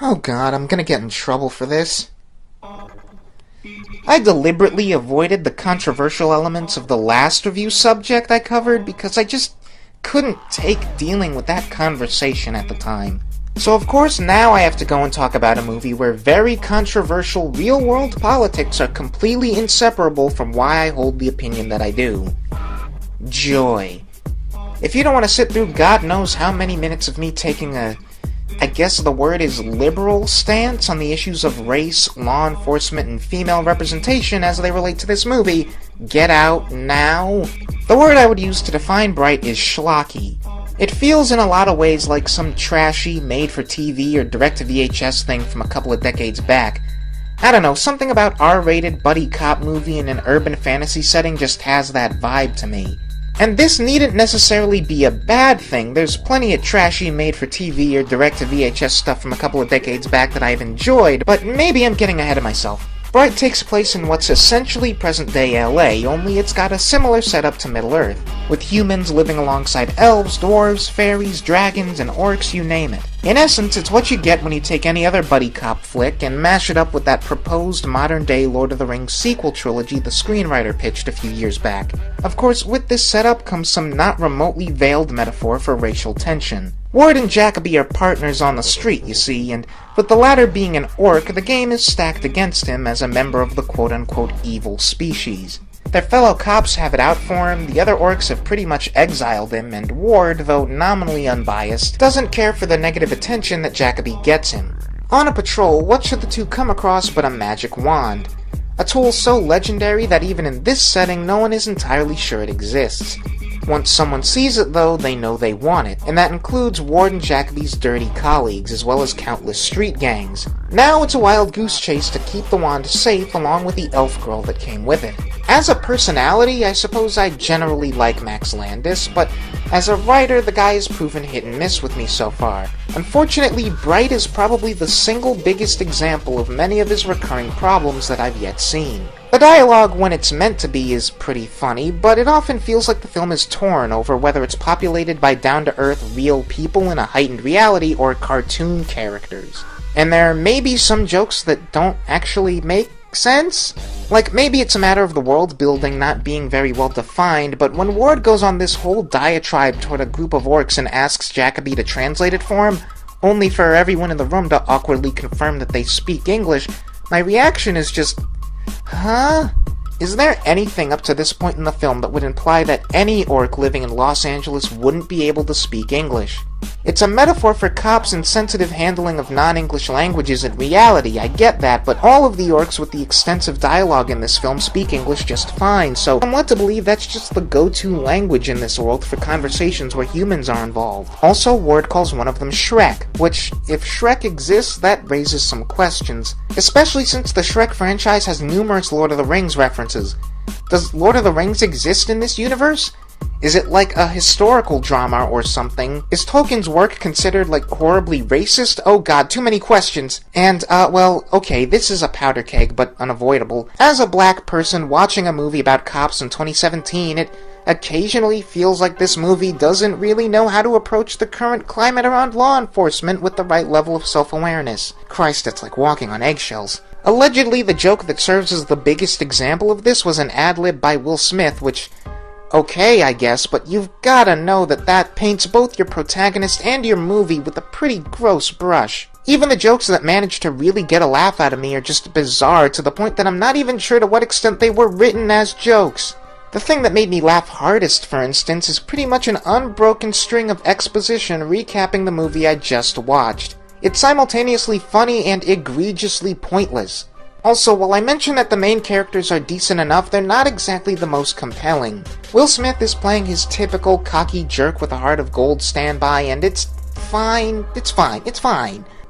Oh god, I'm gonna get in trouble for this. I deliberately avoided the controversial elements of the last review subject I covered because I just couldn't take dealing with that conversation at the time. So of course now I have to go and talk about a movie where very controversial real-world politics are completely inseparable from why I hold the opinion that I do. Joy. If you don't want to sit through God knows how many minutes of me taking I guess the word is liberal stance on the issues of race, law enforcement, and female representation as they relate to this movie, get out now. The word I would use to define Bright is schlocky. It feels in a lot of ways like some trashy, made-for-TV or direct-to-VHS thing from a couple of decades back. I don't know, something about R-rated buddy cop movie in an urban fantasy setting just has that vibe to me. And this needn't necessarily be a bad thing. There's plenty of trashy made-for-TV or direct-to-VHS stuff from a couple of decades back that I've enjoyed, but maybe I'm getting ahead of myself. Bright takes place in what's essentially present-day LA, only it's got a similar setup to Middle-earth, with humans living alongside elves, dwarves, fairies, dragons, and orcs, you name it. In essence, it's what you get when you take any other buddy cop flick and mash it up with that proposed modern-day Lord of the Rings sequel trilogy the screenwriter pitched a few years back. Of course, with this setup comes some not remotely veiled metaphor for racial tension. Ward and Jacoby are partners on the street, you see, and with the latter being an orc, the game is stacked against him as a member of the quote-unquote evil species. Their fellow cops have it out for him, the other orcs have pretty much exiled him, and Ward, though nominally unbiased, doesn't care for the negative attention that Jacoby gets him. On a patrol, what should the two come across but a magic wand? A tool so legendary that even in this setting, no one is entirely sure it exists. Once someone sees it, though, they know they want it, and that includes Ward and Jacoby's dirty colleagues, as well as countless street gangs. Now it's a wild goose chase to keep the wand safe, along with the elf girl that came with it. As a personality, I suppose I generally like Max Landis, but as a writer, the guy has proven hit and miss with me so far. Unfortunately, Bright is probably the single biggest example of many of his recurring problems that I've yet seen. The dialogue, when it's meant to be, is pretty funny, but it often feels like the film is torn over whether it's populated by down-to-earth real people in a heightened reality or cartoon characters. And there may be some jokes that don't actually make sense? Like, maybe it's a matter of the world building not being very well defined, but when Ward goes on this whole diatribe toward a group of orcs and asks Jacoby to translate it for him, only for everyone in the room to awkwardly confirm that they speak English, my reaction is just, huh? Is there anything up to this point in the film that would imply that any orc living in Los Angeles wouldn't be able to speak English? It's a metaphor for cops' insensitive handling of non-English languages in reality, I get that, but all of the orcs with the extensive dialogue in this film speak English just fine, so I'm led to believe that's just the go-to language in this world for conversations where humans are involved. Also, Ward calls one of them Shrek, which, if Shrek exists, that raises some questions, especially since the Shrek franchise has numerous Lord of the Rings references. Does Lord of the Rings exist in this universe? Is it like a historical drama or something? Is Tolkien's work considered, like, horribly racist? Oh god, too many questions. And, well, okay, this is a powder keg, but unavoidable. As a black person watching a movie about cops in 2017, it occasionally feels like this movie doesn't really know how to approach the current climate around law enforcement with the right level of self-awareness. Christ, it's like walking on eggshells. Allegedly, the joke that serves as the biggest example of this was an ad-lib by Will Smith, which, okay, I guess, but you've gotta know that that paints both your protagonist and your movie with a pretty gross brush. Even the jokes that manage to really get a laugh out of me are just bizarre to the point that I'm not even sure to what extent they were written as jokes. The thing that made me laugh hardest, for instance, is pretty much an unbroken string of exposition recapping the movie I just watched. It's simultaneously funny and egregiously pointless. Also, while I mention that the main characters are decent enough, they're not exactly the most compelling. Will Smith is playing his typical cocky jerk with a heart of gold standby, and it's fine.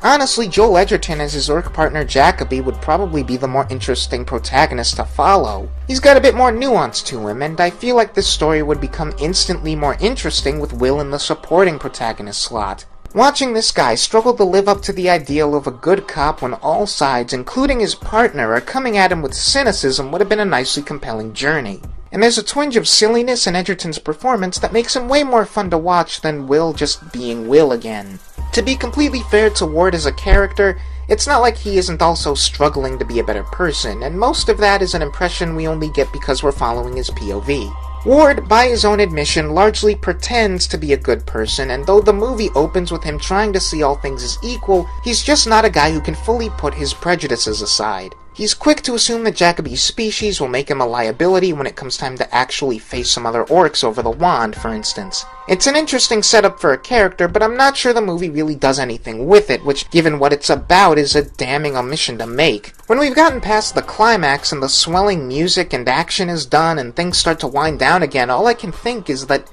Honestly, Joel Edgerton as his orc partner Jacoby would probably be the more interesting protagonist to follow. He's got a bit more nuance to him, and I feel like this story would become instantly more interesting with Will in the supporting protagonist slot. Watching this guy struggle to live up to the ideal of a good cop when all sides, including his partner, are coming at him with cynicism would have been a nicely compelling journey. And there's a twinge of silliness in Edgerton's performance that makes him way more fun to watch than Will just being Will again. To be completely fair to Ward as a character, it's not like he isn't also struggling to be a better person, and most of that is an impression we only get because we're following his POV. Ward, by his own admission, largely pretends to be a good person, and though the movie opens with him trying to see all things as equal, he's just not a guy who can fully put his prejudices aside. He's quick to assume that Jacoby's species will make him a liability when it comes time to actually face some other orcs over the wand, for instance. It's an interesting setup for a character, but I'm not sure the movie really does anything with it, which, given what it's about, is a damning omission to make. When we've gotten past the climax and the swelling music and action is done and things start to wind down again, all I can think is that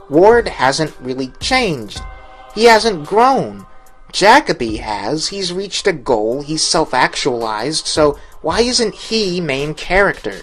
Ward hasn't really changed. He hasn't grown. Jacoby has. He's reached a goal, he's self-actualized, so why isn't he main character?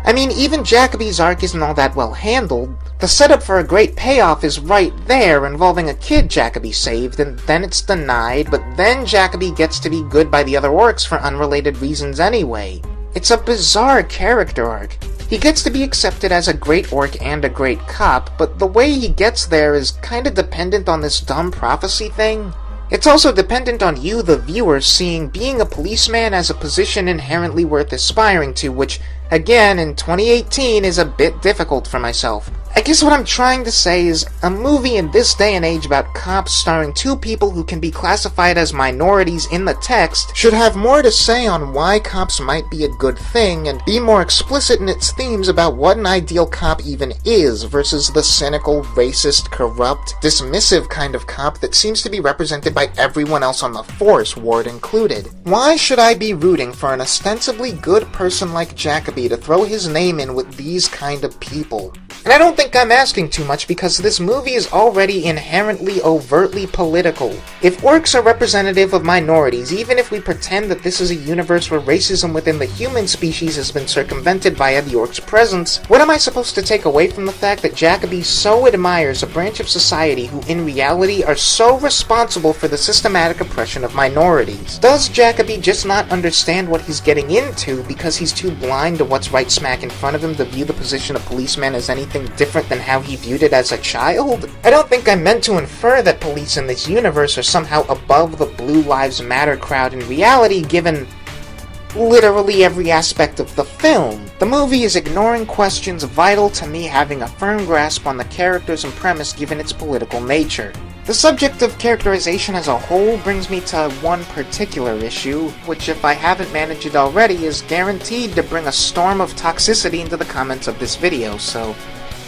I mean, even Jacoby's arc isn't all that well handled. The setup for a great payoff is right there, involving a kid Jacoby saved, and then it's denied, but then Jacoby gets to be good by the other orcs for unrelated reasons anyway. It's a bizarre character arc. He gets to be accepted as a great orc and a great cop, but the way he gets there is kinda dependent on this dumb prophecy thing. It's also dependent on you, the viewer, seeing being a policeman as a position inherently worth aspiring to, which, again, in 2018 is a bit difficult for myself. I guess what I'm trying to say is, a movie in this day and age about cops starring two people who can be classified as minorities in the text should have more to say on why cops might be a good thing, and be more explicit in its themes about what an ideal cop even is, versus the cynical, racist, corrupt, dismissive kind of cop that seems to be represented by everyone else on the force, Ward included. Why should I be rooting for an ostensibly good person like Jacoby to throw his name in with these kind of people? And I don't think I'm asking too much, because this movie is already inherently overtly political. If orcs are representative of minorities, even if we pretend that this is a universe where racism within the human species has been circumvented via the orcs' presence, what am I supposed to take away from the fact that Jacoby so admires a branch of society who in reality are so responsible for the systematic oppression of minorities? Does Jacoby just not understand what he's getting into because he's too blind to what's right smack in front of him to view the position of policeman as anything different than how he viewed it as a child? I don't think I meant to infer that police in this universe are somehow above the Blue Lives Matter crowd in reality, given literally every aspect of the film. The movie is ignoring questions vital to me having a firm grasp on the characters and premise given its political nature. The subject of characterization as a whole brings me to one particular issue, which, if I haven't managed it already, is guaranteed to bring a storm of toxicity into the comments of this video, so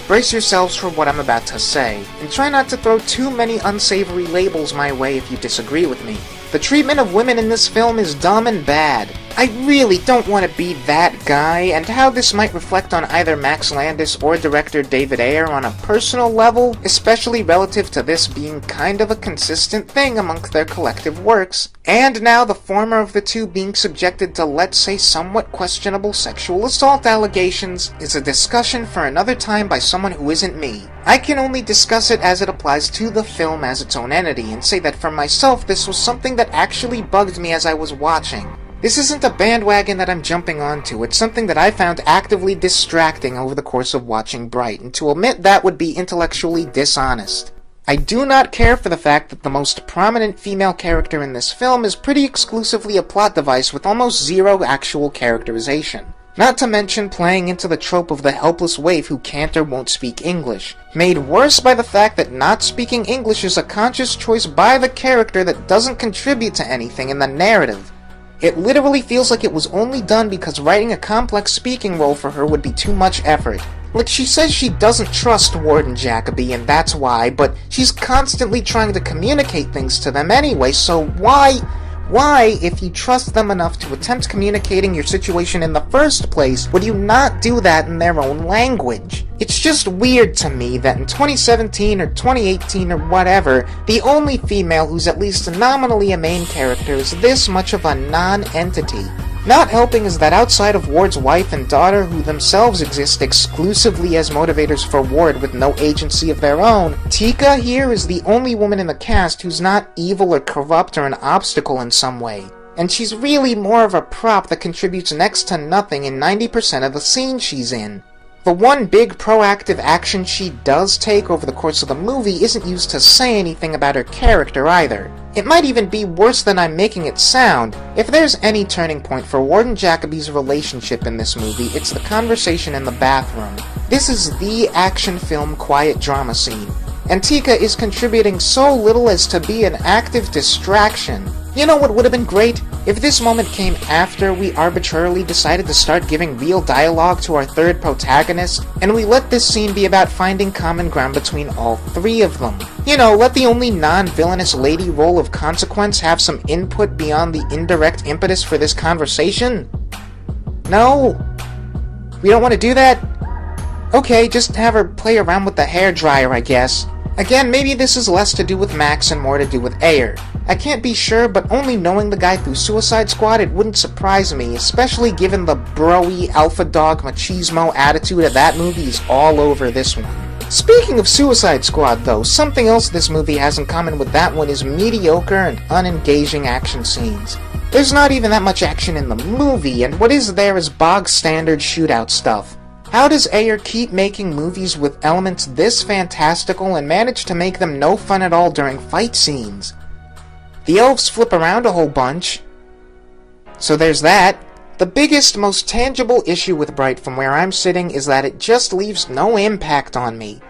brace yourselves for what I'm about to say, and try not to throw too many unsavory labels my way if you disagree with me. The treatment of women in this film is dumb and bad. I really don't want to be that guy, and how this might reflect on either Max Landis or director David Ayer on a personal level, especially relative to this being kind of a consistent thing amongst their collective works, and now the former of the two being subjected to, let's say, somewhat questionable sexual assault allegations, is a discussion for another time by someone who isn't me. I can only discuss it as it applies to the film as its own entity, and say that for myself this was something that actually bugged me as I was watching. This isn't a bandwagon that I'm jumping onto, it's something that I found actively distracting over the course of watching Bright, and to omit that would be intellectually dishonest. I do not care for the fact that the most prominent female character in this film is pretty exclusively a plot device with almost zero actual characterization. Not to mention playing into the trope of the helpless waif who can't or won't speak English, made worse by the fact that not speaking English is a conscious choice by the character that doesn't contribute to anything in the narrative. It literally feels like it was only done because writing a complex speaking role for her would be too much effort. Like, she says she doesn't trust Ward and Jacoby, and that's why, but she's constantly trying to communicate things to them anyway, so why, if you trust them enough to attempt communicating your situation in the first place, would you not do that in their own language? It's just weird to me that in 2017 or 2018 or whatever, the only female who's at least nominally a main character is this much of a non-entity. Not helping is that outside of Ward's wife and daughter, who themselves exist exclusively as motivators for Ward with no agency of their own, Tika here is the only woman in the cast who's not evil or corrupt or an obstacle in some way. And she's really more of a prop that contributes next to nothing in 90% of the scenes she's in. The one big proactive action she does take over the course of the movie isn't used to say anything about her character either. It might even be worse than I'm making it sound. If there's any turning point for Warden Jacobi's relationship in this movie, it's the conversation in the bathroom. This is the action film quiet drama scene. Antika is contributing so little as to be an active distraction. You know what would have been great? If this moment came after we arbitrarily decided to start giving real dialogue to our third protagonist, and we let this scene be about finding common ground between all three of them. You know, let the only non-villainous lady role of consequence have some input beyond the indirect impetus for this conversation? No? We don't want to do that? Okay, just have her play around with the hairdryer, I guess. Again, maybe this is less to do with Max and more to do with Ayer. I can't be sure, but only knowing the guy through Suicide Squad, it wouldn't surprise me, especially given the bro-y, alpha dog machismo attitude of that movie is all over this one. Speaking of Suicide Squad, though, something else this movie has in common with that one is mediocre and unengaging action scenes. There's not even that much action in the movie, and what is there is bog-standard shootout stuff. How does Ayer keep making movies with elements this fantastical and manage to make them no fun at all during fight scenes? The elves flip around a whole bunch. So there's that. The biggest, most tangible issue with Bright from where I'm sitting is that it just leaves no impact on me.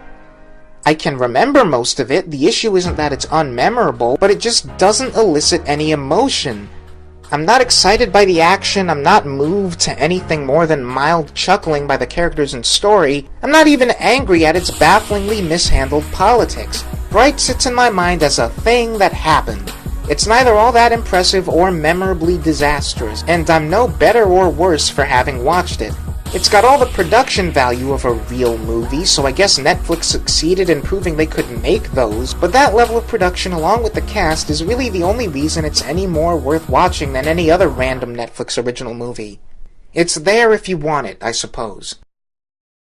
I can remember most of it, the issue isn't that it's unmemorable, but it just doesn't elicit any emotion. I'm not excited by the action, I'm not moved to anything more than mild chuckling by the characters and story, I'm not even angry at its bafflingly mishandled politics. Bright sits in my mind as a thing that happened. It's neither all that impressive or memorably disastrous, and I'm no better or worse for having watched it. It's got all the production value of a real movie, so I guess Netflix succeeded in proving they could make those, but that level of production along with the cast is really the only reason it's any more worth watching than any other random Netflix original movie. It's there if you want it, I suppose.